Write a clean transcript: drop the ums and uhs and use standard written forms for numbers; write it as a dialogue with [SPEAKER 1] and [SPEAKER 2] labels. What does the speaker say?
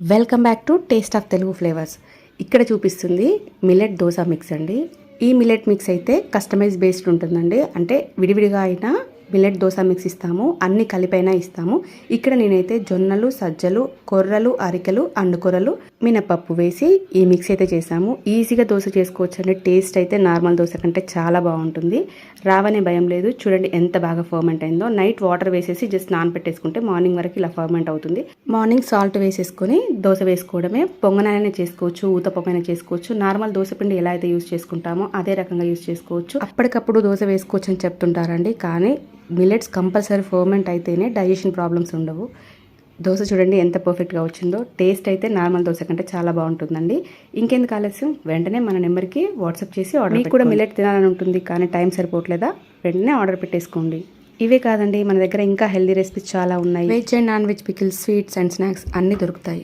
[SPEAKER 1] Welcome back to taste of Telugu flavours. ఇక్కడ చూపిస్తుంది millet dosa mix అండి. ఈ మిల్లెట్ మిక్స్ అయితే కస్టమైజ్ బేస్డ్ ఉంటుందండి. అంటే విడివిడిగా అయినా మిల్లెట్ దోశ మిక్స్ ఇస్తాము, అన్ని కలిపైనా ఇస్తాము. ఇక్కడ నేనైతే జొన్నలు, సజ్జలు, కొర్రలు, అరికెలు, అండుకొర్రలు, మినపప్పు వేసి ఈ మిక్స్ అయితే చేసాము. ఈజీగా దోశ చేసుకోవచ్చు అండి. టేస్ట్ అయితే నార్మల్ దోశ కంటే చాలా బాగుంటుంది. రావనే భయం లేదు. చూడండి ఎంత బాగా ఫర్మెంట్ అయిందో. నైట్ వాటర్ వేసేసి జస్ట్ నానబెట్టేసుకుంటే మార్నింగ్ వరకు ఇలా ఫర్మెంట్ అవుతుంది. మార్నింగ్ సాల్ట్ వేసేసుకొని దోశ వేసుకోవడమే. పొంగనైనా చేసుకోవచ్చు, ఊతప్పమైనా చేసుకోవచ్చు. నార్మల్ దోశ పిండి ఎలా అయితే యూస్ చేసుకుంటామో అదే రకంగా యూస్ చేసుకోవచ్చు. అప్పటికప్పుడు దోశ వేసుకోవచ్చు అని చెప్తుంటారండి, కానీ మిల్లెట్స్ కంపల్సరీ ఫర్మెంట్ అయితేనే డైజెషన్ ప్రాబ్లమ్స్ ఉండవు. దోశ చూడండి ఎంత పర్ఫెక్ట్గా వచ్చిందో. టేస్ట్ అయితే నార్మల్ దోశ కంటే చాలా బాగుంటుందండి. ఇంకెందుకు ఆలస్యం, వెంటనే మన నెంబర్కి వాట్సాప్ చేసి ఆర్డర్. మీకు కూడా మిల్లెట్ తినాలని ఉంటుంది కానీ టైం సరిపోవట్లేదా? వెంటనే ఆర్డర్ పెట్టేసుకోండి. ఇవే కాదండి, మన దగ్గర ఇంకా హెల్దీ రెసిపీస్ చాలా ఉన్నాయి. Veg and non veg pickles, sweets and snacks అన్నీ దొరుకుతాయి.